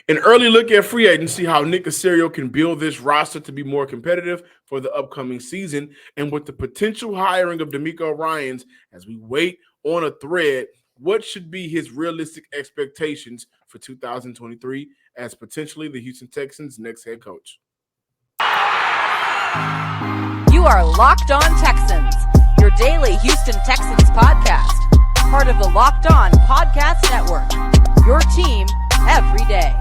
An early look at free agency, how Nick Caserio can build this roster to be more competitive for the upcoming season, and with the potential hiring of DeMeco Ryans as we wait on a thread, what should be his realistic expectations for 2023 as potentially the Houston Texans' next head coach? You are Locked On Texans, your daily Houston Texans podcast, part of the Locked On Podcast Network, your team every day.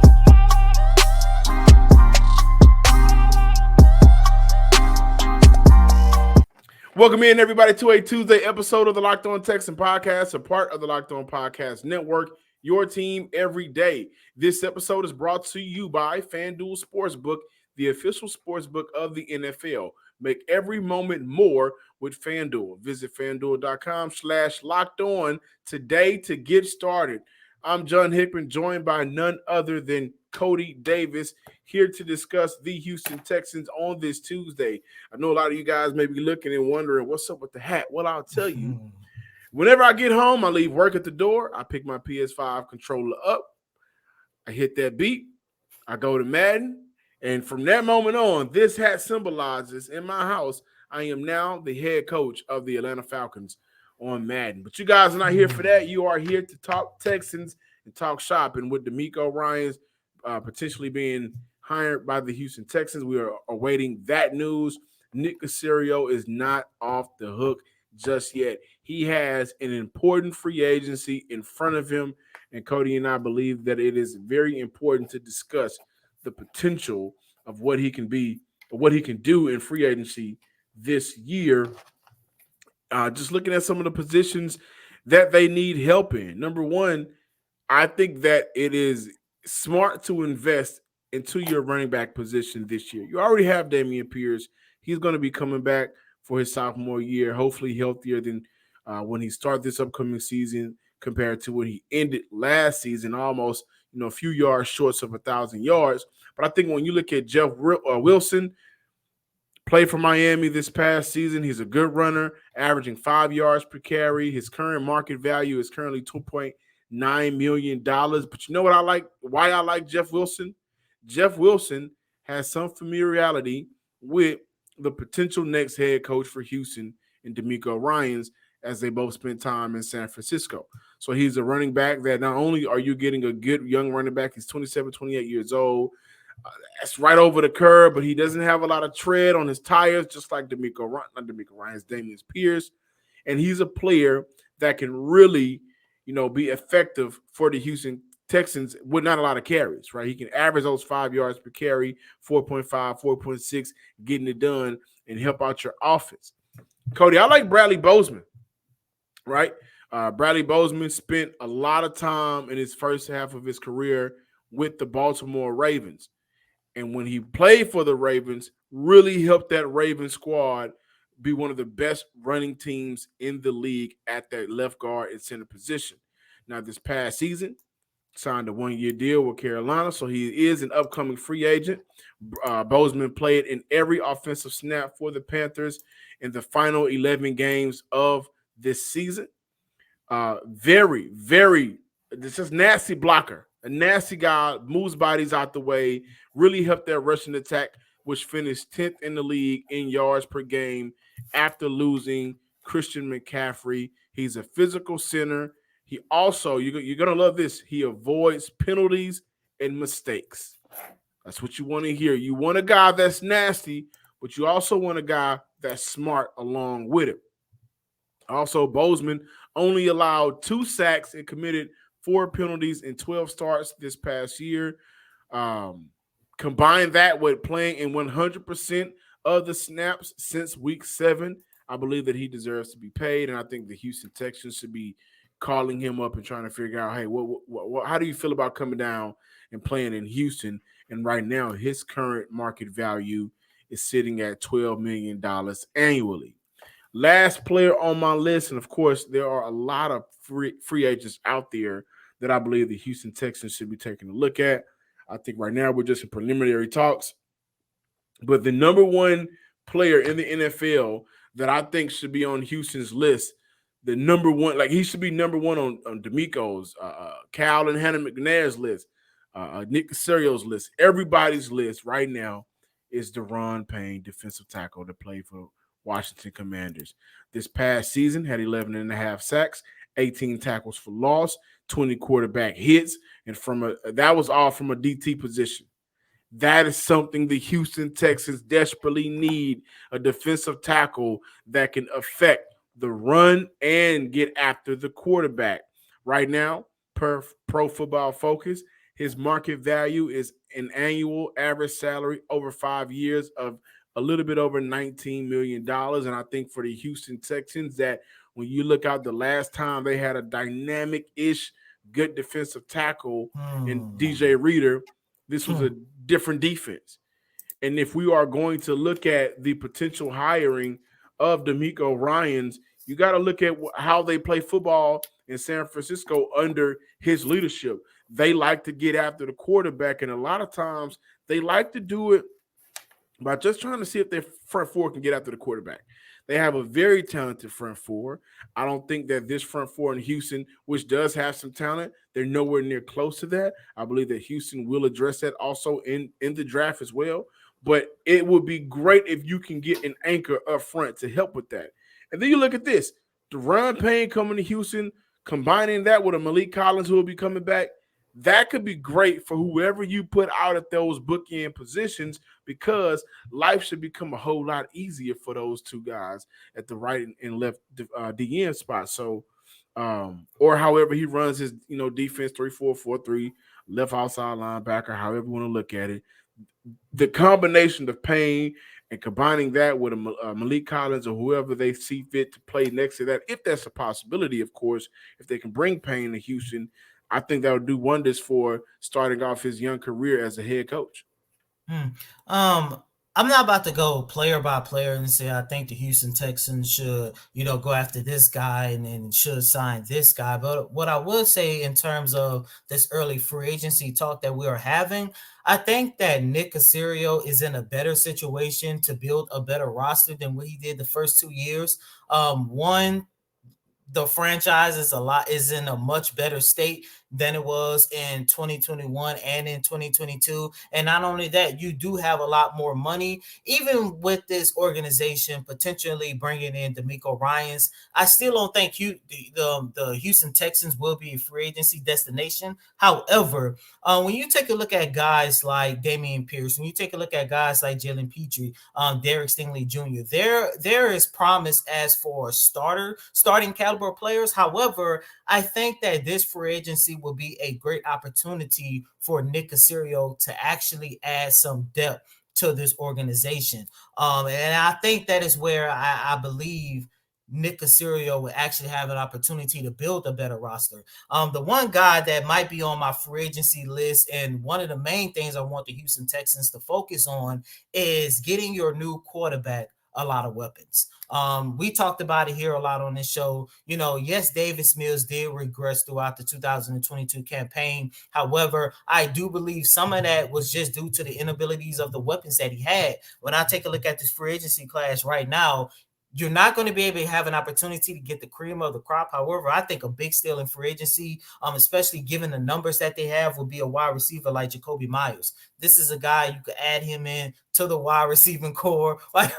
Welcome in, everybody, to a Tuesday episode of the Locked On Texans podcast, a part of the Locked On Podcast Network, your team every day. This episode is brought to you by FanDuel Sportsbook, the official sportsbook of the NFL. Make every moment more with FanDuel. Visit FanDuel.com/LockedOn today to get started. I'm John Hickman, joined by none other than Cody Davis, here to discuss the Houston Texans on this Tuesday. I know a lot of you guys may be looking and wondering, what's up with the hat? Well, I'll tell you. Whenever I get home, I leave work at the door. I pick my PS5 controller up. I hit that beat. I go to Madden. And from that moment on, this hat symbolizes in my house, I am now the head coach of the Atlanta Falcons on Madden. But you guys are not here for that. You are here to talk Texans and talk shopping with DeMeco Ryans potentially being hired by the Houston Texans. We are awaiting that news. Nick Caserio is not off the hook just yet. He has an important free agency in front of him, and Cody and I believe that it is very important to discuss the potential of what he can be, or what he can do in free agency this year. Just looking at some of the positions that they need help in. Number one, I think that it is smart to invest into your running back position this year. You already have Dameon Pierce. He's going to be coming back for his sophomore year, hopefully healthier than when he started this upcoming season compared to when he ended last season, almost a few yards short of 1,000 yards. But I think when you look at Jeff Wilson, played for Miami this past season, he's a good runner, averaging 5 yards per carry. His current market value is currently $2.9 million. But you know what I like? Why I like Jeff Wilson? Jeff Wilson has some familiarity with the potential next head coach for Houston and DeMeco Ryans, as they both spent time in San Francisco. So he's a running back that not only are you getting a good young running back, he's 27, 28 years old. That's right over the curve, but he doesn't have a lot of tread on his tires, just like DeMeco Ryans, Dameon Pierce. And he's a player that can really, be effective for the Houston Texans with not a lot of carries, right? He can average those 5 yards per carry, 4.5, 4.6, getting it done and help out your offense. Cody, I like Bradley Bozeman, right? Bradley Bozeman spent a lot of time in his first half of his career with the Baltimore Ravens. And when he played for the Ravens, really helped that Ravens squad be one of the best running teams in the league at that left guard and center position. Now, this past season, signed a one-year deal with Carolina, so he is an upcoming free agent. Bozeman played in every offensive snap for the Panthers in the final 11 games of this season. Very, very, it's just nasty blocker. A nasty guy, moves bodies out the way, really helped that rushing attack, which finished 10th in the league in yards per game after losing Christian McCaffrey. He's a physical center. He also, you're going to love this, he avoids penalties and mistakes. That's what you want to hear. You want a guy that's nasty, but you also want a guy that's smart along with him. Also, Bozeman only allowed 2 sacks and committed 4 penalties in 12 starts this past year. Combine that with playing in 100% of the snaps since week 7, I believe that he deserves to be paid, and I think the Houston Texans should be calling him up and trying to figure out, hey, how do you feel about coming down and playing in Houston? And right now, his current market value is sitting at $12 million annually. Last player on my list, and of course, there are a lot of free agents out there that I believe the Houston Texans should be taking a look at. I think right now we're just in preliminary talks. But the number one player in the NFL that I think should be on Houston's list, the number one, like he should be number one on DeMeco's, Cal and Hannah McNair's list, Nick Caserio's list, everybody's list right now is Daron Payne, defensive tackle that played for Washington Commanders. This past season had 11 and a half sacks, 18 tackles for loss, 20 quarterback hits, and that was all from a DT position. That is something the Houston Texans desperately need, a defensive tackle that can affect the run and get after the quarterback. Right now, per Pro Football Focus, his market value is an annual average salary over 5 years of a little bit over $19 million. And I think for the Houston Texans, that when you look out the last time they had a dynamic-ish good defensive tackle in DJ Reader, this was a different defense. And if we are going to look at the potential hiring of DeMeco Ryans, you got to look at how they play football in San Francisco under his leadership. They like to get after the quarterback, and a lot of times they like to do it by just trying to see if their front four can get after the quarterback. They have a very talented front four. I don't think that this front four in Houston, which does have some talent, they're nowhere near close to that. I believe that Houston will address that also in the draft as well. But it would be great if you can get an anchor up front to help with that. And then you look at this. Daron Payne coming to Houston, combining that with a Malik Collins who will be coming back, that could be great for whoever you put out at those bookend positions, because life should become a whole lot easier for those two guys at the right and left DN spot. So, or however he runs his, defense 3-4-4-3, left outside linebacker, however you want to look at it. The combination of Payne and combining that with a Malik Collins or whoever they see fit to play next to that, if that's a possibility, of course, if they can bring Payne to Houston, I think that would do wonders for starting off his young career as a head coach. I'm not about to go player by player and say I think the Houston Texans should, go after this guy and then should sign this guy. But what I would say in terms of this early free agency talk that we are having, I think that Nick Caserio is in a better situation to build a better roster than what he did the first 2 years. The franchise is in a much better state than it was in 2021 and in 2022. And not only that, you do have a lot more money. Even with this organization potentially bringing in DeMeco Ryans, I still don't think the Houston Texans will be a free agency destination. However, when you take a look at guys like Dameon Pierce, when you take a look at guys like Jalen Petrie, Derek Stingley Jr., there is promise as for starting caliber players. However, I think that this free agency will be a great opportunity for Nick Caserio to actually add some depth to this organization. And I think that is where I believe Nick Caserio will actually have an opportunity to build a better roster. The one guy that might be on my free agency list, and one of the main things I want the Houston Texans to focus on, is getting your new quarterback a lot of weapons. We talked about it here a lot on this show. Yes, Davis Mills did regress throughout the 2022 campaign. However, I do believe some of that was just due to the inabilities of the weapons that he had. When I take a look at this free agency class right now, you're not going to be able to have an opportunity to get the cream of the crop. However, I think a big steal in free agency, especially given the numbers that they have, would be a wide receiver like Jacoby Myers. This is a guy you could add him in to the wide receiving core. Like,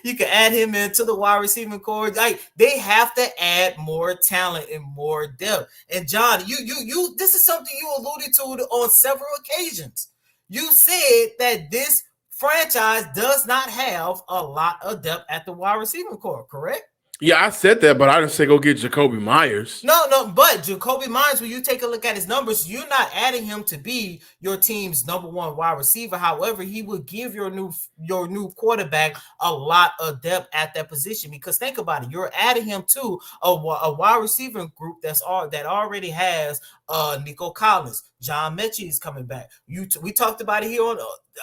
you can add him into the wide receiving core. Like, they have to add more talent and more depth. And John, you this is something you alluded to on several occasions. You said that this franchise does not have a lot of depth at the wide receiving core, correct? Yeah, I said that, but I didn't say go get Jacoby Myers. No, but Jacoby Myers, when you take a look at his numbers, you're not adding him to be your team's number one wide receiver. However, he would give your new quarterback a lot of depth at that position, because think about it, you're adding him to a wide receiver group that already has Nico Collins. John Mechie is coming back. We talked about it here on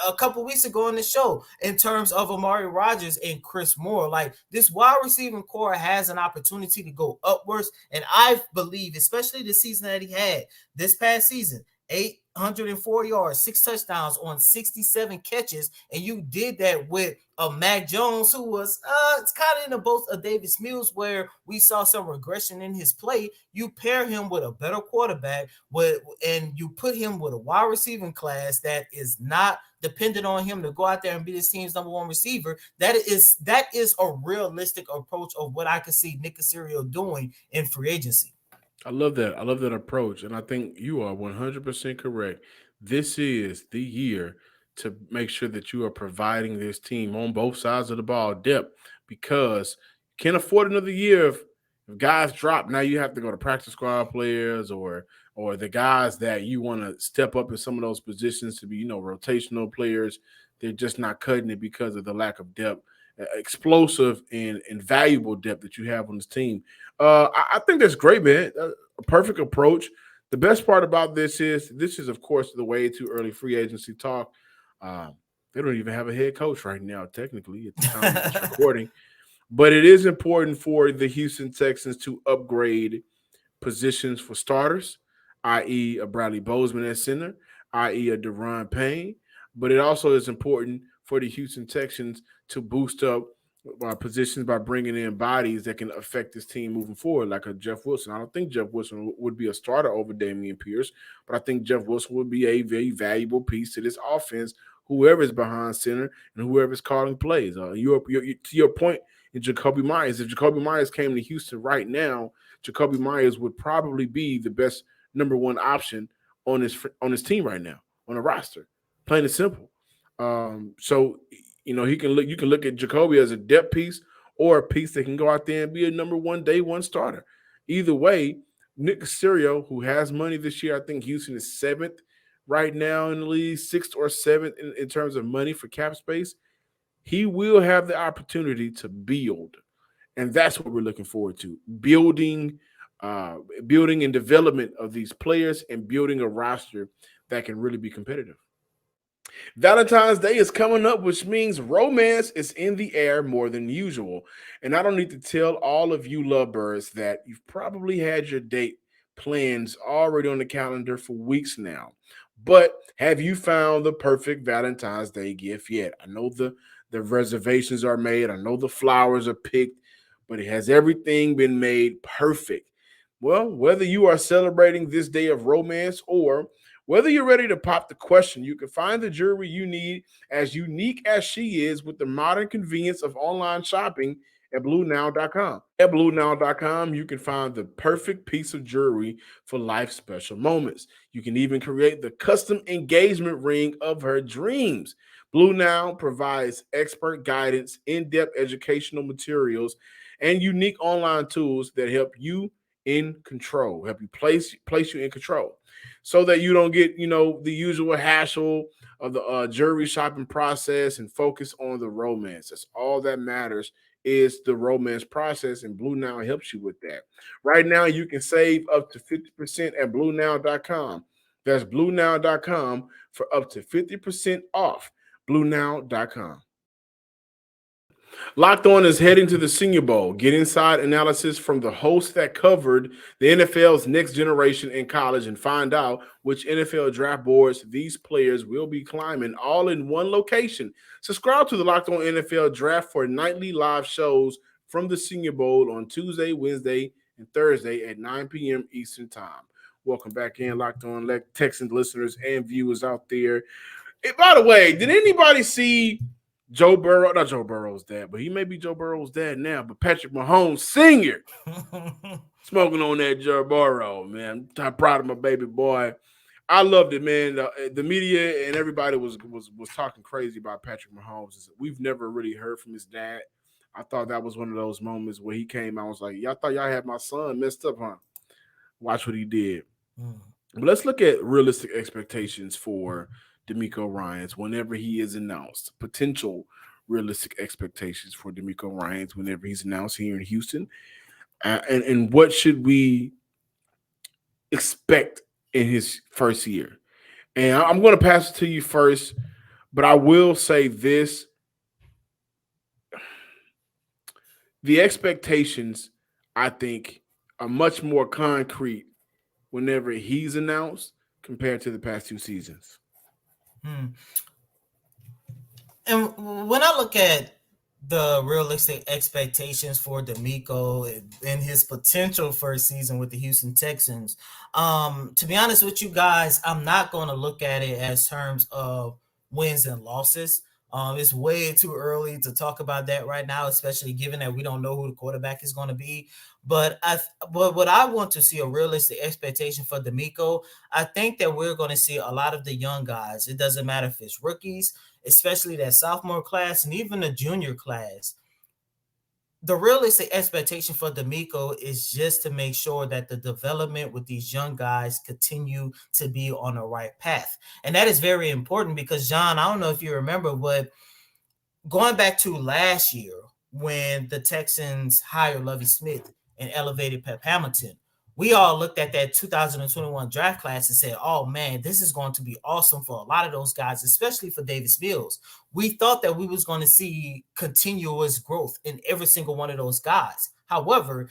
a couple weeks ago on the show in terms of Amari Rodgers and Chris Moore. Like, this wide receiving core has an opportunity to go upwards, and I believe, especially the season that he had this past season, 8 104 yards, 6 touchdowns on 67 catches, and you did that with a Mac Jones who was it's kind of in the boat of Davis Mills, where we saw some regression in his play. You pair him with a better quarterback, and you put him with a wide receiving class that is not dependent on him to go out there and be this team's number one receiver. That is a realistic approach of what I could see Nick Caserio doing in free agency. I love that. I love that approach. And I think you are 100% correct. This is the year to make sure that you are providing this team on both sides of the ball depth, because you can't afford another year if guys drop. Now you have to go to practice squad players or the guys that you want to step up in some of those positions to be, rotational players. They're just not cutting it because of the lack of depth, explosive and valuable depth that you have on this team. I think that's great, man. A perfect approach. The best part about this is, of course, the way too early free agency talk. They don't even have a head coach right now, technically, at the time of this recording. But it is important for the Houston Texans to upgrade positions for starters, i.e. a Bradley Bozeman at center, i.e. a Daron Payne. But it also is important for the Houston Texans to boost up positions by bringing in bodies that can affect this team moving forward, like a Jeff Wilson. I don't think Jeff Wilson would be a starter over Dameon Pierce, but I think Jeff Wilson would be a very valuable piece to this offense, whoever is behind center and whoever is calling plays. To your point in Jacoby Myers, if Jacoby Myers came to Houston right now, Jacoby Myers would probably be the best number one option on his team right now, on the roster. Plain and simple. So you can look at Jacoby as a depth piece or a piece that can go out there and be a number one day one starter. Either way, Nick Caserio, who has money this year, I think Houston is 7th right now in the league, 6th or 7th in terms of money for cap space. He will have the opportunity to build, and that's what we're looking forward to: building and development of these players and building a roster that can really be competitive. Valentine's Day is coming up, which means romance is in the air more than usual. And I don't need to tell all of you lovebirds that you've probably had your date plans already on the calendar for weeks now. But have you found the perfect Valentine's Day gift yet? I know the reservations are made. I know the flowers are picked, but has everything been made perfect? Well, whether you are celebrating this day of romance or whether you're ready to pop the question, you can find the jewelry you need, as unique as she is, with the modern convenience of online shopping at BlueNow.com. At BlueNow.com, you can find the perfect piece of jewelry for life's special moments. You can even create the custom engagement ring of her dreams. Blue Now provides expert guidance, in-depth educational materials, and unique online tools that help you in control, help you place you in control, so that you don't get, the usual hassle of the jewelry shopping process and focus on the romance. That's all that matters, is the romance process, and Blue Now helps you with that. Right now, you can save up to 50% at BlueNow.com. That's BlueNow.com for up to 50% off. BlueNow.com. Locked On is heading to the Senior Bowl. Get inside analysis from the hosts that covered the NFL's next generation in college and find out which NFL draft boards these players will be climbing, all in one location. Subscribe to the Locked On NFL Draft for nightly live shows from the Senior Bowl on Tuesday, Wednesday, and Thursday at 9 p.m. Eastern Time. Welcome back in, Locked On Texans listeners and viewers out there. Hey, by the way, did anybody see Joe Burrow? Not Joe Burrow's dad, but he may be Joe Burrow's dad now. But Patrick Mahomes Sr. smoking on that Joe Burrow, man. I'm proud of my baby boy. I loved it, man. The media and everybody was talking crazy about Patrick Mahomes. We've never really heard from his dad. I thought that was one of those moments where he came out and was like, y'all thought y'all had my son messed up, huh? Watch what he did. But let's look at realistic expectations for DeMeco Ryans whenever he is announced. Potential realistic expectations for DeMeco Ryans whenever he's announced here in Houston. And what should we expect in his first year? And I'm going to pass it to you first, but I will say this. The expectations, I think, are much more concrete whenever he's announced compared to the past 2 seasons. Hmm. And when I look at the realistic expectations for DeMeco and his potential first season with the Houston Texans, to be honest with you guys, I'm not going to look at it as terms of wins and losses. It's way too early to talk about that right now, especially given that we don't know who the quarterback is going to be. But what I want to see a realistic expectation for DeMeco, I think that we're going to see a lot of the young guys. It doesn't matter if it's rookies, especially that sophomore class and even the junior class. The realistic expectation for DeMeco is just to make sure that the development with these young guys continue to be on the right path. And that is very important because, John, I don't know if you remember, but going back to last year when the Texans hired Lovie Smith and elevated Pep Hamilton, we all looked at that 2021 draft class and said, oh man, this is going to be awesome for a lot of those guys, especially for Davis Mills. We thought that we was going to see continuous growth in every single one of those guys. However,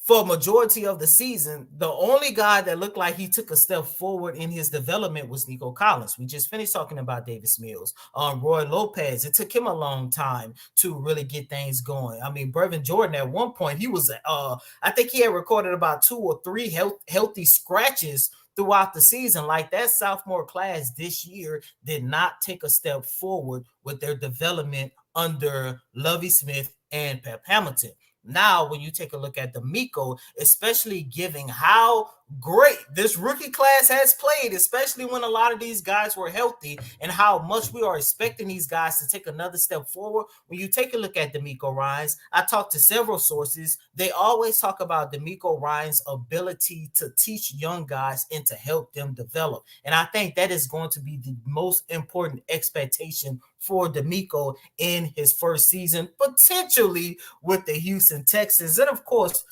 for a majority of the season, the only guy that looked like he took a step forward in his development was Nico Collins. We just finished talking about Davis Mills. Roy Lopez, it took him a long time to really get things going. I mean, Brevin Jordan, at one point, he was, I think he had recorded about 2 or 3 healthy scratches throughout the season. Like that sophomore class this year did not take a step forward with their development under Lovie Smith and Pep Hamilton. Now, when you take a look at DeMeco, especially given how great this rookie class has played, especially when a lot of these guys were healthy and how much we are expecting these guys to take another step forward. When you take a look at DeMeco Ryans, I talked to several sources. They always talk about DeMeco Ryans' ability to teach young guys and to help them develop. And I think that is going to be the most important expectation for DeMeco in his first season, potentially with the Houston Texans. And of course,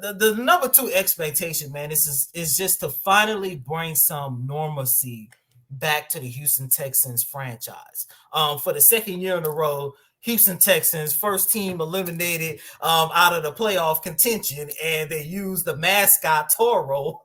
the number 2 expectation, man, is just to finally bring some normalcy back to the Houston Texans franchise. For the second year in a row, Houston Texans, first team eliminated out of the playoff contention, and they used the mascot Toro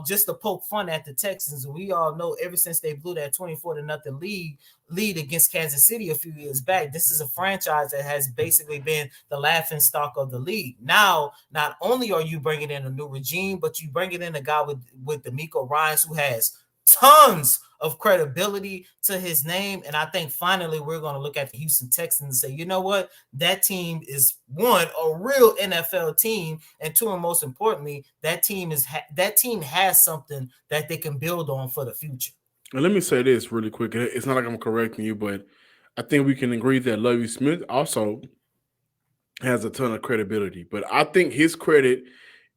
just to poke fun at the Texans. And we all know ever since they blew that 24-0 lead against Kansas City a few years back, this is a franchise that has basically been the laughing stock of the league. Now, not only are you bringing in a new regime, but you bring in a guy with DeMeco Ryans who has tons of credibility to his name. And I think finally we're going to look at the Houston Texans and say, you know what? That team is, one, a real NFL team, and two, and most importantly, that team has something that they can build on for the future. And let me say this really quick. It's not like I'm correcting you, but I think we can agree that Lovie Smith also has a ton of credibility. But I think his credit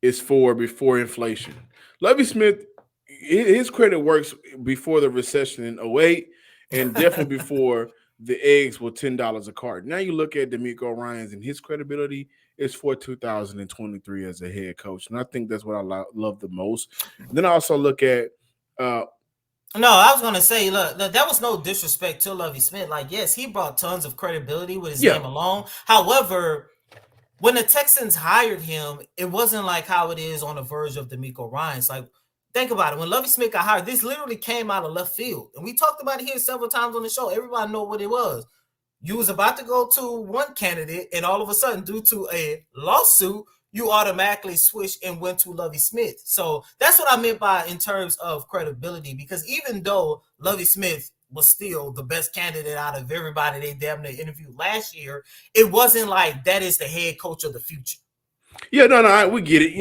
is for before inflation. Lovie Smith, his credit works before the recession in 2008 and definitely before the eggs were $10 a carton. Now you look at DeMeco Ryans, and his credibility is for 2023 as a head coach. And I think that's what I love the most. And then I also look at no, I was going to say, look, that was no disrespect to Lovie Smith. Like, yes, he brought tons of credibility with his name alone. However, when the Texans hired him, it wasn't like how it is on the verge of DeMeco Ryans. Like, think about it. When Lovie Smith got hired, this literally came out of left field. And we talked about it here several times on the show. Everybody know what it was. You was about to go to one candidate, and all of a sudden, due to a lawsuit, you automatically switched and went to Lovie Smith. So that's what I meant by in terms of credibility, because even though Lovie Smith was still the best candidate out of everybody they damn near interviewed last year, it wasn't like that is the head coach of the future. Yeah, no, we get it,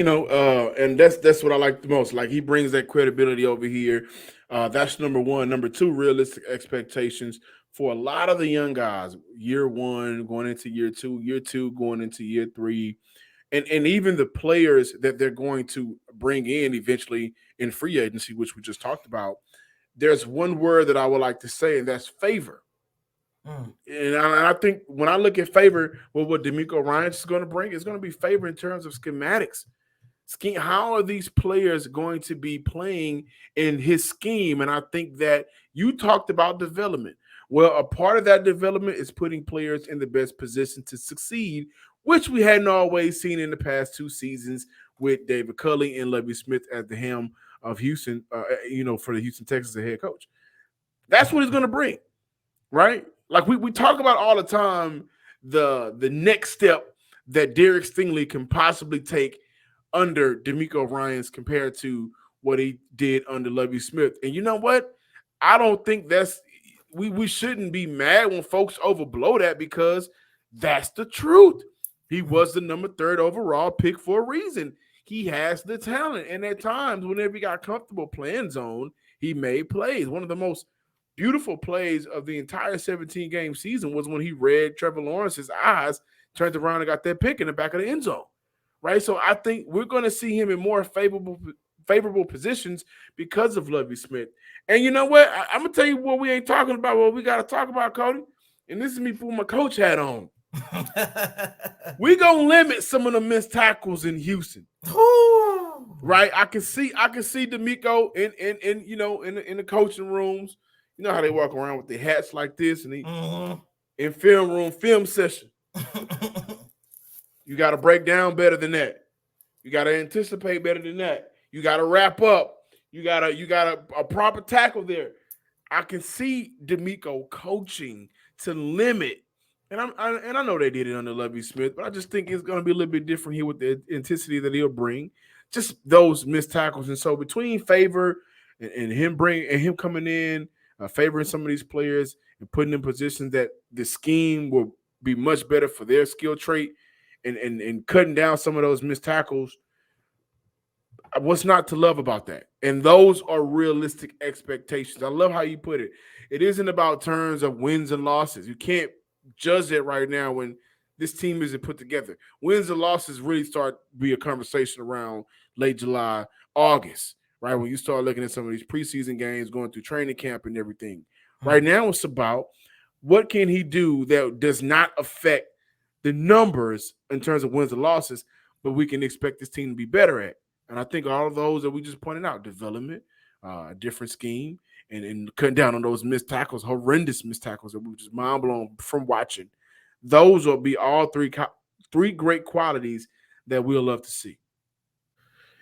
and that's what I like the most. Like, he brings that credibility over here. That's number one. Number two, realistic expectations for a lot of the young guys. Year one going into year two going into year three. And even the players that they're going to bring in eventually in free agency, which we just talked about, there's one word that I would like to say, and that's favor. And I think when I look at favor, well, what DeMeco Ryans is going to bring is going to be favor in terms of schematics. How are these players going to be playing in his scheme? And I think that you talked about development. Well, a part of that development is putting players in the best position to succeed, which we hadn't always seen in the past 2 seasons with David Culley and Lovie Smith at the helm of Houston, for the Houston Texans as head coach. That's what he's going to bring, right? Like we talk about all the time, the next step that Derek Stingley can possibly take under DeMeco Ryans compared to what he did under Lovie Smith. And you know what? I don't think we shouldn't be mad when folks overblow that, because that's the truth. He was the number 3rd overall pick for a reason. He has the talent. And at times, whenever he got comfortable playing zone, he made plays. One of the most beautiful plays of the entire 17-game season was when he read Trevor Lawrence's eyes, turned around and got that pick in the back of the end zone, right? So I think we're going to see him in more favorable positions because of Lovie Smith. And you know what? I'm going to tell you what we ain't talking about, what we got to talk about, Cody. And this is me putting my coach hat on. We going to limit some of the missed tackles in Houston. Right? I can see DeMeco in the coaching rooms. You know how they walk around with their hats like this, and in film session. You got to break down better than that. You got to anticipate better than that. You got to wrap up. You got a proper tackle there. I can see DeMeco coaching to limit, and I know they did it under Lovie Smith, but I just think it's going to be a little bit different here with the intensity that he'll bring. Just those missed tackles, and so between Favor and him coming in, favoring some of these players and putting in positions that the scheme will be much better for their skill trait, and cutting down some of those missed tackles. What's not to love about that? And those are realistic expectations. I love how you put it. It isn't about terms of wins and losses. You can't judge it right now when this team isn't put together. Wins and losses really start to be a conversation around late July, August, right? When you start looking at some of these preseason games, going through training camp and everything. Right now it's about what can he do that does not affect the numbers in terms of wins and losses, but we can expect this team to be better at. And I think all of those that we just pointed out, development, different scheme, and cutting down on those missed tackles, horrendous missed tackles that we were just mind blown from watching. Those will be all three great qualities that we'll love to see.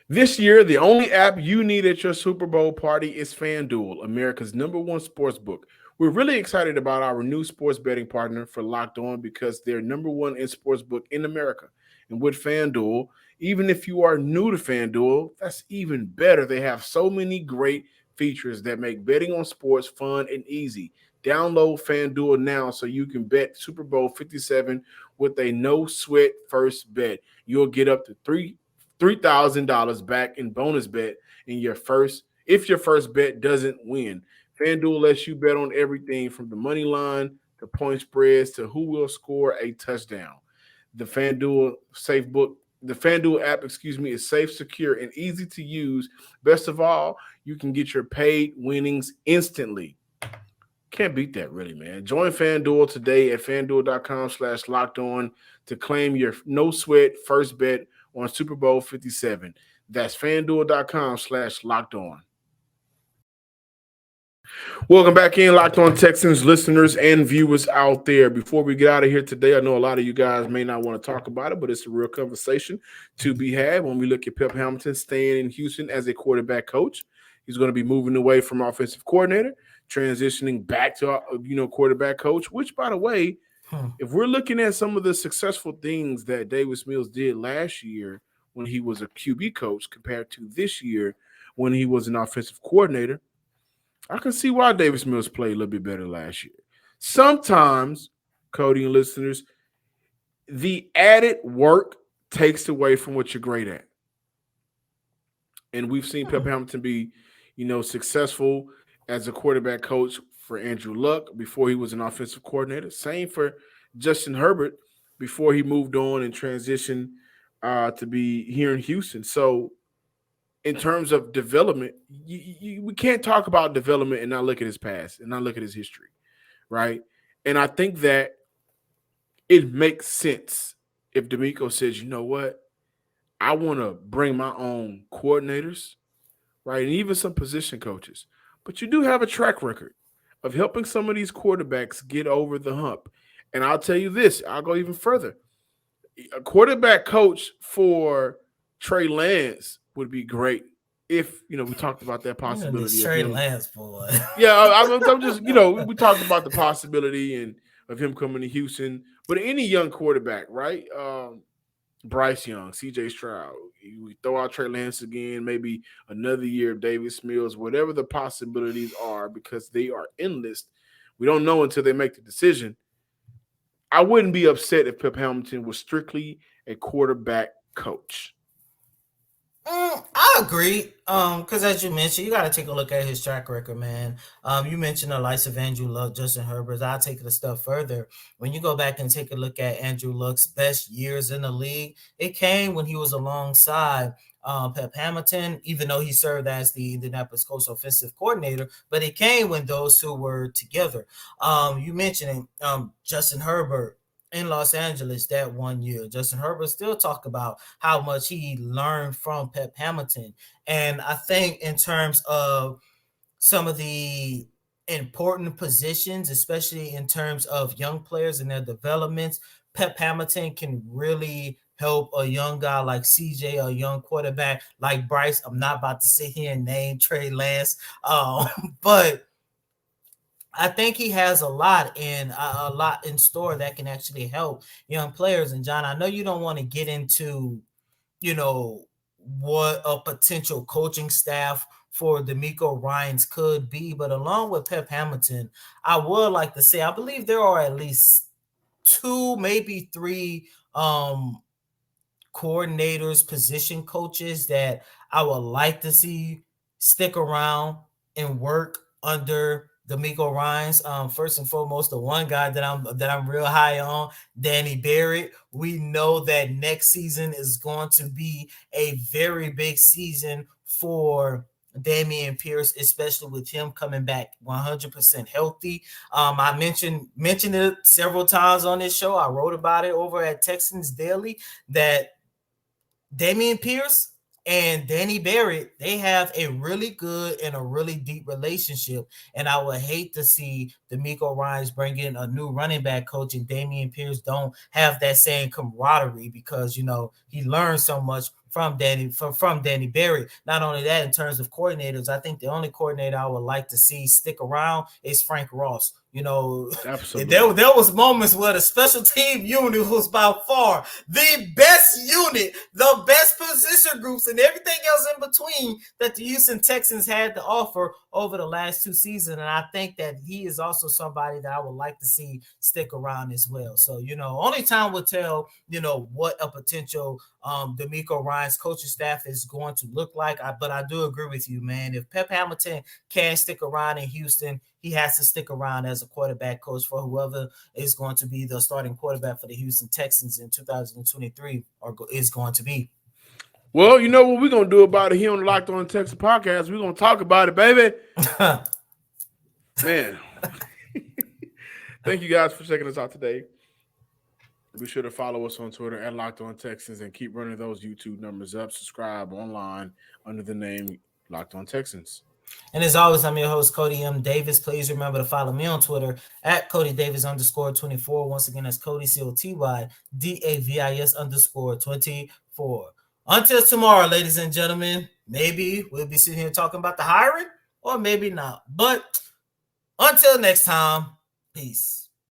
This year, the only app you need at your Super Bowl party is FanDuel, America's #1 sports book. We're really excited about our new sports betting partner for Locked On because they're #1 in sportsbook in America. And with FanDuel, even if you are new to FanDuel, that's even better. They have so many great features that make betting on sports fun and easy. Download FanDuel now so you can bet Super Bowl 57 with a no-sweat first bet. You'll get up to $3,000 back in bonus bet if your first bet doesn't win. FanDuel lets you bet on everything from the money line to point spreads to who will score a touchdown. The FanDuel app, is safe, secure, and easy to use. Best of all, you can get your paid winnings instantly. Can't beat that, really, man. Join FanDuel today at FanDuel.com/lockedon to claim your no-sweat first bet on Super Bowl 57. That's FanDuel.com/lockedon. Welcome back in, Locked On Texans listeners and viewers out there. Before we get out of here today, I know a lot of you guys may not want to talk about it, but it's a real conversation to be had when we look at Pep Hamilton staying in Houston as a quarterback coach. He's going to be moving away from offensive coordinator, transitioning back to quarterback coach, which, by the way, if we're looking at some of the successful things that Davis Mills did last year when he was a QB coach compared to this year when he was an offensive coordinator, I can see why Davis Mills played a little bit better last year. Sometimes, Cody and listeners, the added work takes away from what you're great at. And we've seen Pep Hamilton be, successful as a quarterback coach for Andrew Luck before he was an offensive coordinator. Same for Justin Herbert before he moved on and transitioned to be here in Houston. So in terms of development, we can't talk about development and not look at his past and not look at his history, right? And I think that it makes sense if DeMeco says, you know what, I want to bring my own coordinators, right, and even some position coaches. But you do have a track record of helping some of these quarterbacks get over the hump. And I'll tell you this, I'll go even further. A quarterback coach for Trey Lance would be great if we talked about that possibility of Trey him. Lance, boy. Yeah, I'm just we talked about the possibility and of him coming to Houston, but any young quarterback, right? Bryce Young, C.J. Stroud, we throw out Trey Lance again, maybe another year of Davis Mills, whatever the possibilities are, because they are endless. We don't know until they make the decision. I wouldn't be upset if Pep Hamilton was strictly a quarterback coach. I agree. Because as you mentioned, you got to take a look at his track record, man. You mentioned the likes of Andrew Luck, Justin Herbert. I'll take it a step further. When you go back and take a look at Andrew Luck's best years in the league, it came when he was alongside Pep Hamilton, even though he served as the Indianapolis Colts offensive coordinator, but it came when those two were together. You mentioned Justin Herbert in Los Angeles that 1 year. Justin Herbert still talk about how much he learned from Pep Hamilton. And I think in terms of some of the important positions, especially in terms of young players and their developments, Pep Hamilton can really help a young guy like CJ, a young quarterback like Bryce. I'm not about to sit here and name Trey Lance, but I think he has a lot in store that can actually help young players. And John, I know you don't want to get into, what a potential coaching staff for DeMeco Ryans could be, but along with Pep Hamilton, I would like to say I believe there are at least 2, maybe 3 coordinators, position coaches that I would like to see stick around and work under DeMeco Ryans. First and foremost, the one guy that I'm real high on, Danny Barrett. We know that next season is going to be a very big season for Dameon Pierce, especially with him coming back 100% healthy. I mentioned it several times on this show. I wrote about it over at Texans Daily that Dameon Pierce and Danny Barrett, they have a really good and a really deep relationship. And I would hate to see DeMeco Ryans bring in a new running back coach and Dameon Pierce don't have that same camaraderie because, he learned so much from Danny Barrett. Not only that, in terms of coordinators, I think the only coordinator I would like to see stick around is Frank Ross. Absolutely. There was moments where the special team unit was by far the best unit, the best position groups, and everything else in between that the Houston Texans had to offer over the last 2 seasons. And I think that he is also somebody that I would like to see stick around as well. So, only time will tell, what a potential DeMeco Ryans coaching staff is going to look like. But I do agree with you, man. If Pep Hamilton can stick around in Houston, he has to stick around as a quarterback coach for whoever is going to be the starting quarterback for the Houston Texans in 2023 or is going to be. Well, you know what we're going to do about it here on the Locked On Texas podcast? We're going to talk about it, baby. Man. Thank you guys for checking us out today. Be sure to follow us on Twitter at Locked On Texans and keep running those YouTube numbers up. Subscribe online under the name Locked On Texans. And as always, I'm your host, Cody M. Davis. Please remember to follow me on Twitter at CodyDavis_24. Once again, that's Cody, COTYDAVIS_24. Until tomorrow, ladies and gentlemen, maybe we'll be sitting here talking about the hiring or maybe not. But until next time, peace.